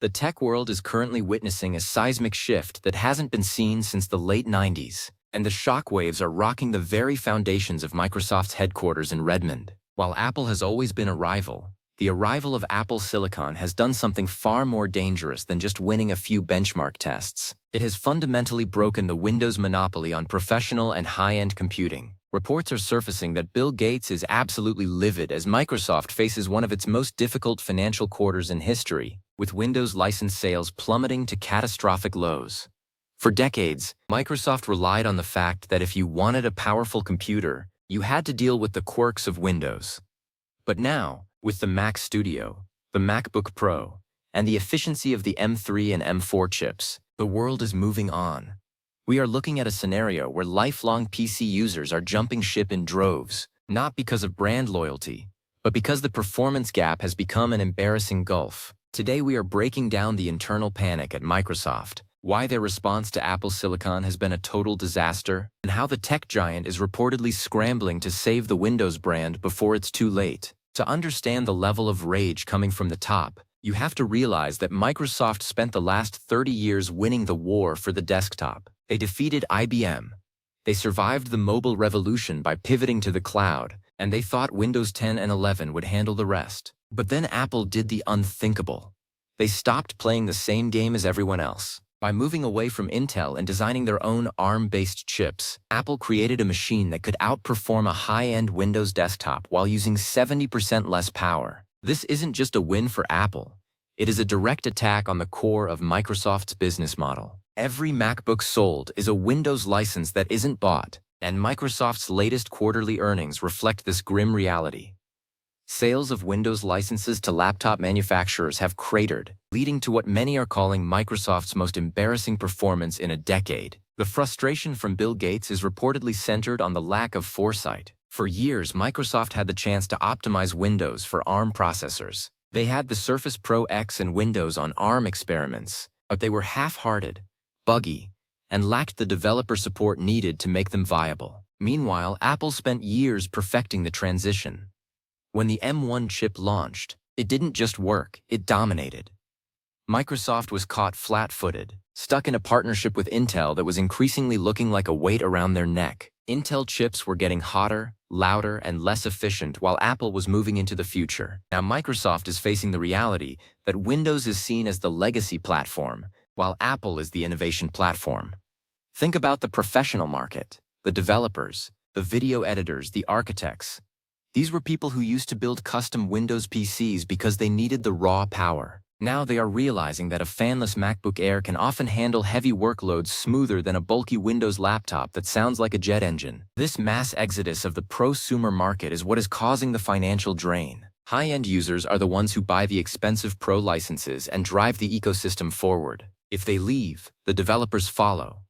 The tech world is currently witnessing a seismic shift that hasn't been seen since the late 90s, and the shockwaves are rocking the very foundations of Microsoft's headquarters in Redmond. While Apple has always been a rival, the arrival of Apple Silicon has done something far more dangerous than just winning a few benchmark tests. It has fundamentally broken the Windows monopoly on professional and high-end computing. Reports are surfacing that Bill Gates is absolutely livid as Microsoft faces one of its most difficult financial quarters in history, with Windows license sales plummeting to catastrophic lows. For decades, Microsoft relied on the fact that if you wanted a powerful computer, you had to deal with the quirks of Windows. But now, with the Mac Studio, the MacBook Pro, and the efficiency of the M3 and M4 chips, the world is moving on. We are looking at a scenario where lifelong PC users are jumping ship in droves, not because of brand loyalty, but because the performance gap has become an embarrassing gulf. Today we are breaking down the internal panic at Microsoft, why their response to Apple Silicon has been a total disaster, and how the tech giant is reportedly scrambling to save the Windows brand before it's too late. To understand the level of rage coming from the top, you have to realize that Microsoft spent the last 30 years winning the war for the desktop. They defeated IBM. They survived the mobile revolution by pivoting to the cloud, and they thought Windows 10 and 11 would handle the rest. But then Apple did the unthinkable. They stopped playing the same game as everyone else. By moving away from Intel and designing their own ARM-based chips, Apple created a machine that could outperform a high-end Windows desktop while using 70% less power. This isn't just a win for Apple. It is a direct attack on the core of Microsoft's business model. Every MacBook sold is a Windows license that isn't bought, and Microsoft's latest quarterly earnings reflect this grim reality. Sales of Windows licenses to laptop manufacturers have cratered, leading to what many are calling Microsoft's most embarrassing performance in a decade. The frustration from Bill Gates is reportedly centered on the lack of foresight. For years, Microsoft had the chance to optimize Windows for ARM processors. They had the Surface Pro X and Windows on ARM experiments, but they were half-hearted, buggy, and lacked the developer support needed to make them viable. Meanwhile, Apple spent years perfecting the transition. When the M1 chip launched, it didn't just work, it dominated. Microsoft was caught flat-footed, stuck in a partnership with Intel that was increasingly looking like a weight around their neck. Intel chips were getting hotter, louder, and less efficient while Apple was moving into the future. Now Microsoft is facing the reality that Windows is seen as the legacy platform, while Apple is the innovation platform. Think about the professional market, the developers, the video editors, the architects. These were people who used to build custom Windows PCs because they needed the raw power. Now they are realizing that a fanless MacBook Air can often handle heavy workloads smoother than a bulky Windows laptop that sounds like a jet engine. This mass exodus of the prosumer market is what is causing the financial drain. High-end users are the ones who buy the expensive Pro licenses and drive the ecosystem forward. If they leave, the developers follow.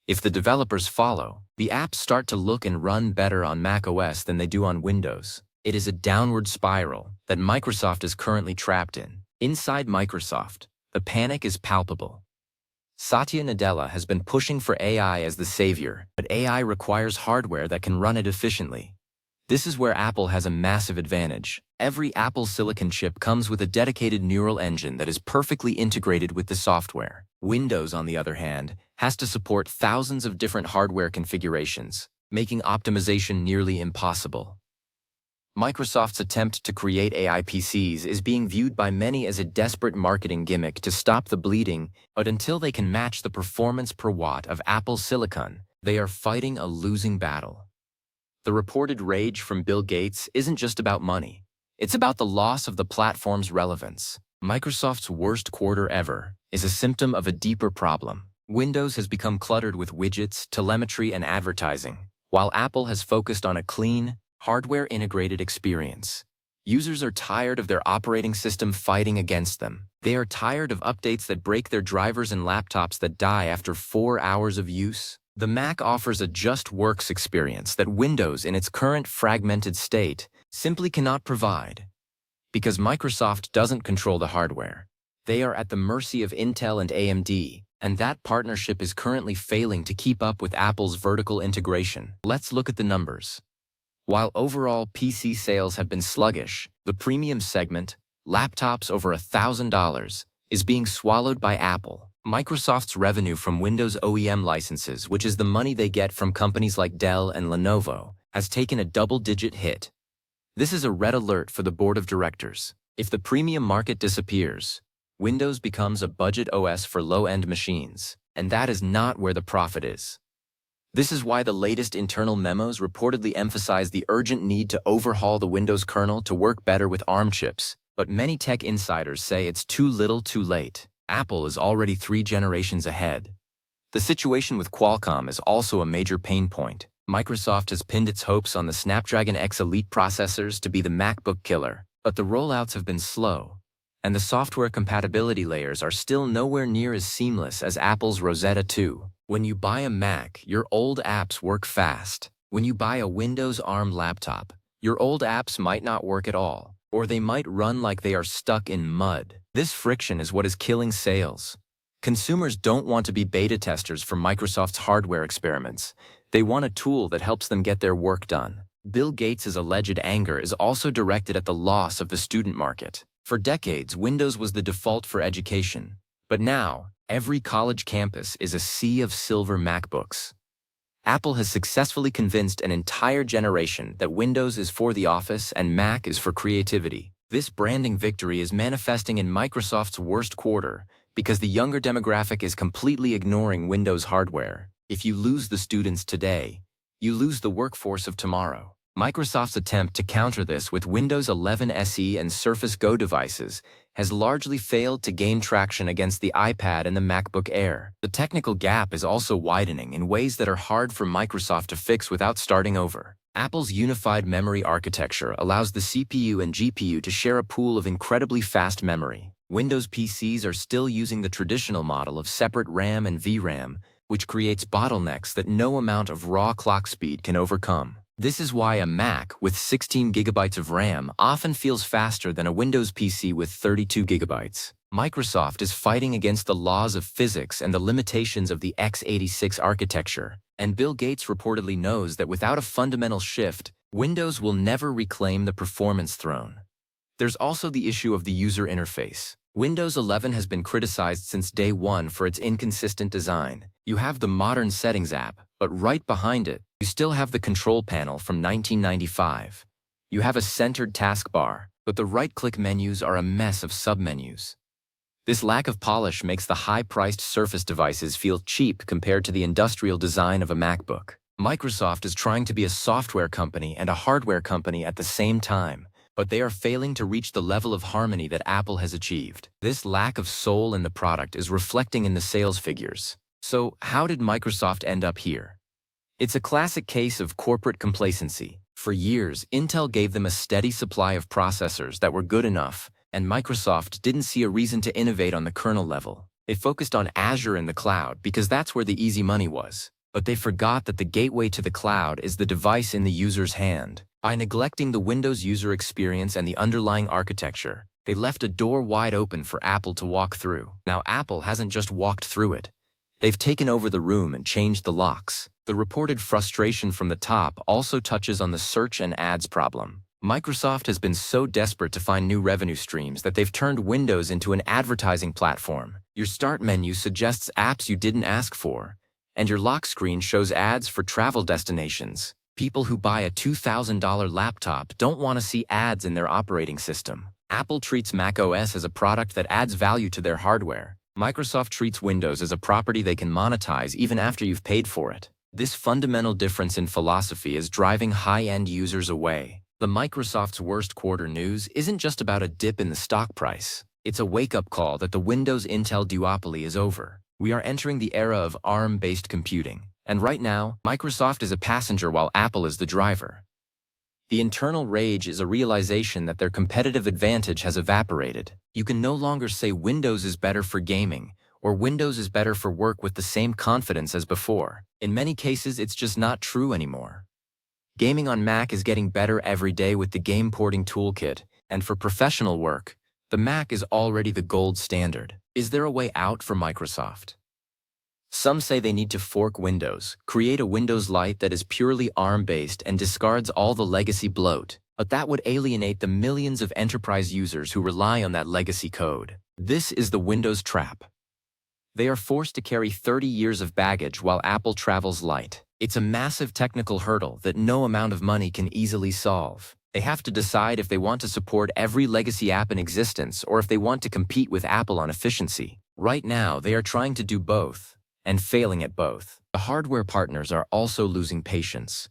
If the developers follow, the apps start to look and run better on macOS than they do on Windows. It is a downward spiral that Microsoft is currently trapped in. Inside Microsoft, the panic is palpable. Satya Nadella has been pushing for AI as the savior, but AI requires hardware that can run it efficiently. This is where Apple has a massive advantage. Every Apple Silicon chip comes with a dedicated neural engine that is perfectly integrated with the software. Windows, on the other hand, has to support thousands of different hardware configurations, making optimization nearly impossible. Microsoft's attempt to create AI PCs is being viewed by many as a desperate marketing gimmick to stop the bleeding, but until they can match the performance per watt of Apple Silicon, they are fighting a losing battle. The reported rage from Bill Gates isn't just about money. It's about the loss of the platform's relevance. Microsoft's worst quarter ever is a symptom of a deeper problem. Windows has become cluttered with widgets, telemetry, and advertising, while Apple has focused on a clean, hardware-integrated experience. Users are tired of their operating system fighting against them. They are tired of updates that break their drivers and laptops that die after 4 hours of use. The Mac offers a just works experience that Windows, in its current fragmented state, simply cannot provide. Because Microsoft doesn't control the hardware, they are at the mercy of Intel and AMD, and that partnership is currently failing to keep up with Apple's vertical integration. Let's look at the numbers. While overall PC sales have been sluggish, the premium segment, laptops over $1,000, is being swallowed by Apple. Microsoft's revenue from Windows OEM licenses, which is the money they get from companies like Dell and Lenovo, has taken a double-digit hit. This is a red alert for the board of directors. If the premium market disappears, Windows becomes a budget OS for low-end machines, and that is not where the profit is. This is why the latest internal memos reportedly emphasize the urgent need to overhaul the Windows kernel to work better with ARM chips, but many tech insiders say it's too little too late. Apple is already 3 generations ahead. The situation with Qualcomm is also a major pain point. Microsoft has pinned its hopes on the Snapdragon X Elite processors to be the MacBook killer, but the rollouts have been slow, and the software compatibility layers are still nowhere near as seamless as Apple's Rosetta 2. When you buy a Mac, your old apps work fast. When you buy a Windows ARM laptop, your old apps might not work at all, or they might run like they are stuck in mud. This friction is what is killing sales. Consumers don't want to be beta testers for Microsoft's hardware experiments. They want a tool that helps them get their work done. Bill Gates' alleged anger is also directed at the loss of the student market. For decades, Windows was the default for education, but now, every college campus is a sea of silver MacBooks. Apple has successfully convinced an entire generation that Windows is for the office and Mac is for creativity. This branding victory is manifesting in Microsoft's worst quarter because the younger demographic is completely ignoring Windows hardware. If you lose the students today, you lose the workforce of tomorrow. Microsoft's attempt to counter this with Windows 11 SE and Surface Go devices has largely failed to gain traction against the iPad and the MacBook Air. The technical gap is also widening in ways that are hard for Microsoft to fix without starting over. Apple's unified memory architecture allows the CPU and GPU to share a pool of incredibly fast memory. Windows PCs are still using the traditional model of separate RAM and VRAM, which creates bottlenecks that no amount of raw clock speed can overcome. This is why a Mac with 16 gigabytes of RAM often feels faster than a Windows PC with 32 gigabytes. Microsoft is fighting against the laws of physics and the limitations of the x86 architecture, and Bill Gates reportedly knows that without a fundamental shift, Windows will never reclaim the performance throne. There's also the issue of the user interface. Windows 11 has been criticized since day one for its inconsistent design. You have the Modern Settings app, but right behind it, you still have the control panel from 1995. You have a centered taskbar, but the right-click menus are a mess of submenus. This lack of polish makes the high-priced Surface devices feel cheap compared to the industrial design of a MacBook. Microsoft is trying to be a software company and a hardware company at the same time, but they are failing to reach the level of harmony that Apple has achieved. This lack of soul in the product is reflecting in the sales figures. So, how did Microsoft end up here? It's a classic case of corporate complacency. For years, Intel gave them a steady supply of processors that were good enough, and Microsoft didn't see a reason to innovate on the kernel level. They focused on Azure and the cloud because that's where the easy money was. But they forgot that the gateway to the cloud is the device in the user's hand. By neglecting the Windows user experience and the underlying architecture, they left a door wide open for Apple to walk through. Now, Apple hasn't just walked through it. They've taken over the room and changed the locks. The reported frustration from the top also touches on the search and ads problem. Microsoft has been so desperate to find new revenue streams that they've turned Windows into an advertising platform. Your start menu suggests apps you didn't ask for, and your lock screen shows ads for travel destinations. People who buy a $2,000 laptop don't want to see ads in their operating system. Apple treats macOS as a product that adds value to their hardware. Microsoft treats Windows as a property they can monetize even after you've paid for it. This fundamental difference in philosophy is driving high-end users away. The Microsoft's worst quarter news isn't just about a dip in the stock price. It's a wake-up call that the Windows-Intel duopoly is over. We are entering the era of ARM-based computing, and right now, Microsoft is a passenger while Apple is the driver. The internal rage is a realization that their competitive advantage has evaporated. You can no longer say Windows is better for gaming, or Windows is better for work with the same confidence as before. In many cases, it's just not true anymore. Gaming on Mac is getting better every day with the game porting toolkit, and for professional work, the Mac is already the gold standard. Is there a way out for Microsoft? Some say they need to fork Windows, create a Windows Lite that is purely ARM-based and discards all the legacy bloat, but that would alienate the millions of enterprise users who rely on that legacy code. This is the Windows trap. They are forced to carry 30 years of baggage while Apple travels light. It's a massive technical hurdle that no amount of money can easily solve. They have to decide if they want to support every legacy app in existence or if they want to compete with Apple on efficiency. Right now, they are trying to do both, and failing at both. The hardware partners are also losing patience.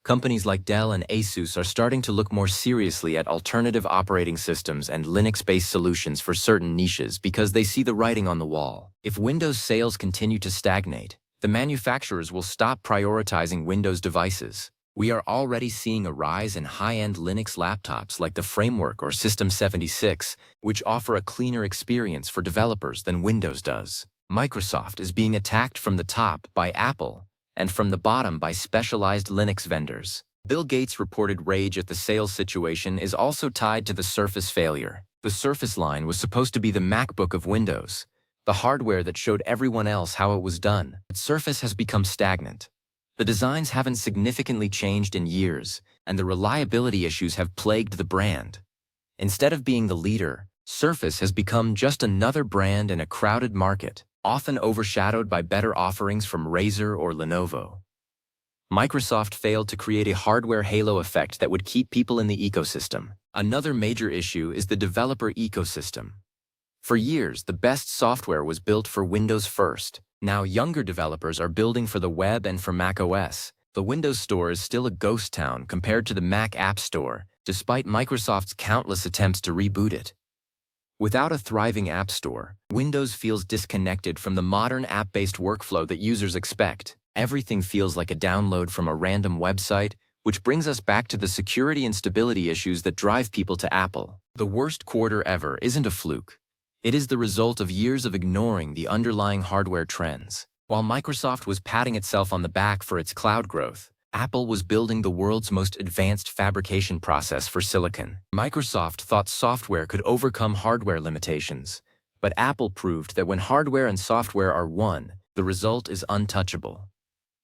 Companies like Dell and Asus are starting to look more seriously at alternative operating systems and Linux-based solutions for certain niches because they see the writing on the wall. If Windows sales continue to stagnate, the manufacturers will stop prioritizing Windows devices. We are already seeing a rise in high-end Linux laptops like the Framework or System 76, which offer a cleaner experience for developers than Windows does. Microsoft is being attacked from the top by Apple and from the bottom by specialized Linux vendors. Bill Gates reported rage at the sales situation is also tied to the Surface failure. The Surface line was supposed to be the MacBook of Windows, the hardware that showed everyone else how it was done. But Surface has become stagnant. The designs haven't significantly changed in years, and the reliability issues have plagued the brand. Instead of being the leader, Surface has become just another brand in a crowded market, often overshadowed by better offerings from Razer or Lenovo. Microsoft failed to create a hardware halo effect that would keep people in the ecosystem. Another major issue is the developer ecosystem. For years, the best software was built for Windows first. Now younger developers are building for the web and for macOS. The Windows Store is still a ghost town compared to the Mac App Store, despite Microsoft's countless attempts to reboot it. Without a thriving App Store, Windows feels disconnected from the modern app-based workflow that users expect. Everything feels like a download from a random website, which brings us back to the security and stability issues that drive people to Apple. The worst quarter ever isn't a fluke. It is the result of years of ignoring the underlying hardware trends. While Microsoft was patting itself on the back for its cloud growth, Apple was building the world's most advanced fabrication process for silicon. Microsoft thought software could overcome hardware limitations, but Apple proved that when hardware and software are one, the result is untouchable.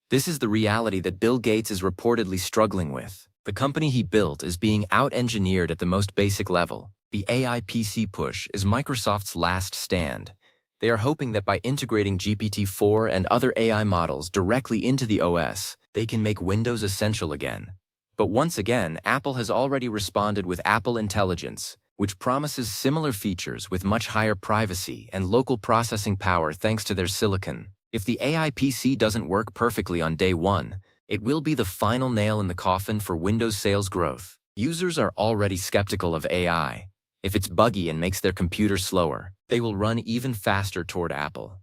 This is the reality that Bill Gates is reportedly struggling with. The company he built is being out-engineered at the most basic level. The AI PC push is Microsoft's last stand. They are hoping that by integrating GPT-4 and other AI models directly into the OS, they can make Windows essential again. But once again, Apple has already responded with Apple Intelligence, which promises similar features with much higher privacy and local processing power thanks to their silicon. If the AI PC doesn't work perfectly on day one, it will be the final nail in the coffin for Windows sales growth. Users are already skeptical of AI. If it's buggy and makes their computer slower, they will run even faster toward Apple.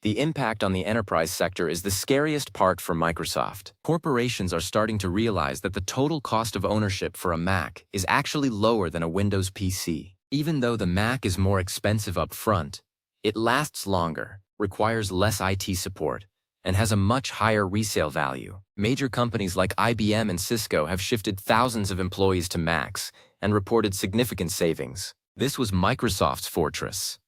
The impact on the enterprise sector is the scariest part for Microsoft. Corporations are starting to realize that the total cost of ownership for a Mac is actually lower than a Windows PC. Even though the Mac is more expensive up front, it lasts longer, requires less IT support, and has a much higher resale value. Major companies like IBM and Cisco have shifted thousands of employees to Macs and reported significant savings. This was Microsoft's fortress.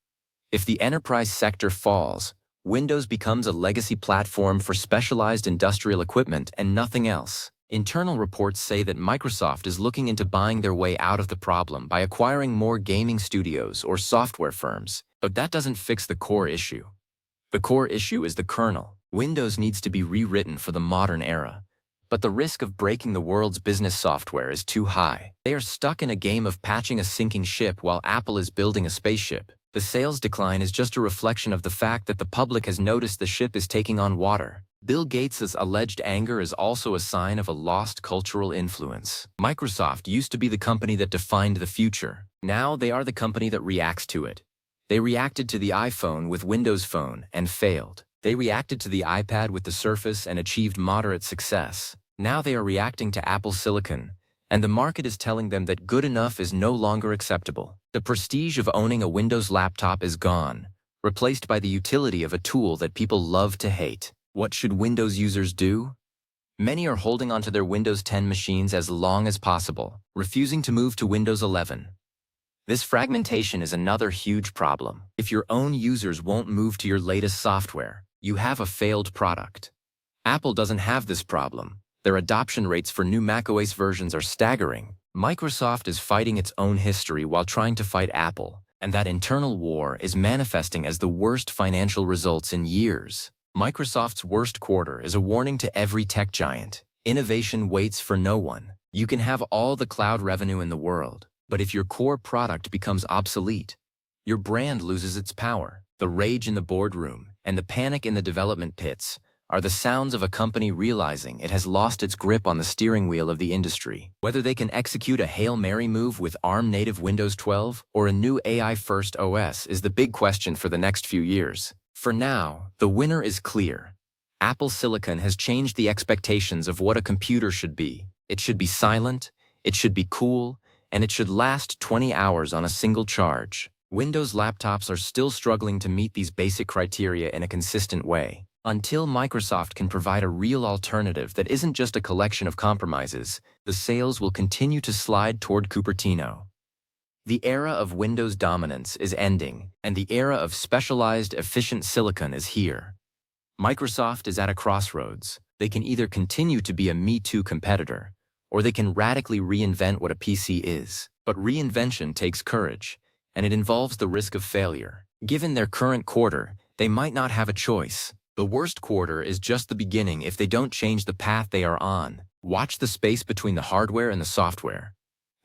If the enterprise sector falls, Windows becomes a legacy platform for specialized industrial equipment and nothing else. Internal reports say that Microsoft is looking into buying their way out of the problem by acquiring more gaming studios or software firms, but that doesn't fix the core issue. The core issue is the kernel. Windows needs to be rewritten for the modern era, but the risk of breaking the world's business software is too high. They are stuck in a game of patching a sinking ship while Apple is building a spaceship. The sales decline is just a reflection of the fact that the public has noticed the ship is taking on water. Bill Gates' alleged anger is also a sign of a lost cultural influence. Microsoft used to be the company that defined the future. Now they are the company that reacts to it. They reacted to the iPhone with Windows Phone and failed. They reacted to the iPad with the Surface and achieved moderate success. Now they are reacting to Apple Silicon, and the market is telling them that good enough is no longer acceptable. The prestige of owning a Windows laptop is gone, replaced by the utility of a tool that people love to hate. What should Windows users do? Many are holding onto their Windows 10 machines as long as possible, refusing to move to Windows 11. This fragmentation is another huge problem. If your own users won't move to your latest software, you have a failed product. Apple doesn't have this problem. Their adoption rates for new macOS versions are staggering. Microsoft is fighting its own history while trying to fight Apple, And that internal war is manifesting as the worst financial results in years. Microsoft's worst quarter is a warning to every tech giant. Innovation waits for no one. You can have all the cloud revenue in the world, but if your core product becomes obsolete, your brand loses its power. The rage in the boardroom and the panic in the development pits are the sounds of a company realizing it has lost its grip on the steering wheel of the industry. Whether they can execute a Hail Mary move with ARM-native Windows 12 or a new AI-first OS is the big question for the next few years. For now, the winner is clear. Apple Silicon has changed the expectations of what a computer should be. It should be silent, it should be cool, and it should last 20 hours on a single charge. Windows laptops are still struggling to meet these basic criteria in a consistent way. Until Microsoft can provide a real alternative that isn't just a collection of compromises, the sales will continue to slide toward Cupertino. The era of Windows dominance is ending, and the era of specialized, efficient silicon is here. Microsoft is at a crossroads. They can either continue to be a Me Too competitor, or they can radically reinvent what a PC is. But reinvention takes courage, and it involves the risk of failure. Given their current quarter, they might not have a choice. The worst quarter is just the beginning if they don't change the path they are on. Watch the space between the hardware and the software.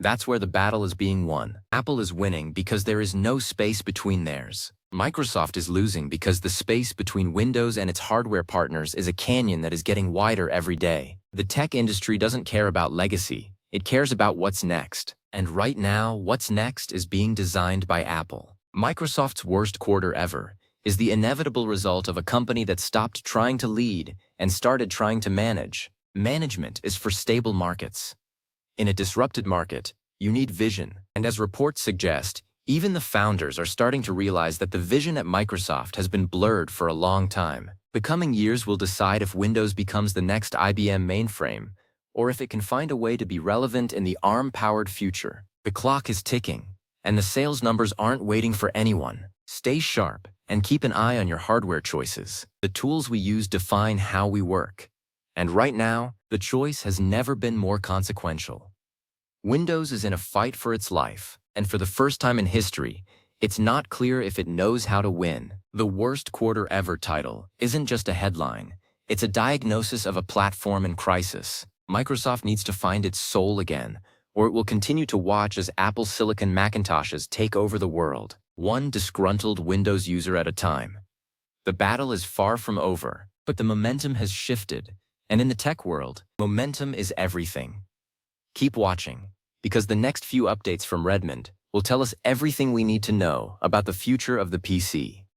That's where the battle is being won. Apple is winning because there is no space between theirs. Microsoft is losing because the space between Windows and its hardware partners is a canyon that is getting wider every day. The tech industry doesn't care about legacy. It cares about what's next. And right now, what's next is being designed by Apple. Microsoft's worst quarter ever is the inevitable result of a company that stopped trying to lead and started trying to manage. Management is for stable markets. In a disrupted market, you need vision. And as reports suggest, even the founders are starting to realize that the vision at Microsoft has been blurred for a long time. The coming years will decide if Windows becomes the next IBM mainframe, or if it can find a way to be relevant in the ARM-powered future. The clock is ticking, and the sales numbers aren't waiting for anyone. Stay sharp and keep an eye on your hardware choices. The tools we use define how we work. And right now, the choice has never been more consequential. Windows is in a fight for its life, and for the first time in history, it's not clear if it knows how to win. The worst quarter ever title isn't just a headline. It's a diagnosis of a platform in crisis. Microsoft needs to find its soul again, or it will continue to watch as Apple Silicon Macintoshes take over the world, one disgruntled Windows user at a time. The battle is far from over, but the momentum has shifted, and in the tech world, momentum is everything. Keep watching, because the next few updates from Redmond will tell us everything we need to know about the future of the PC.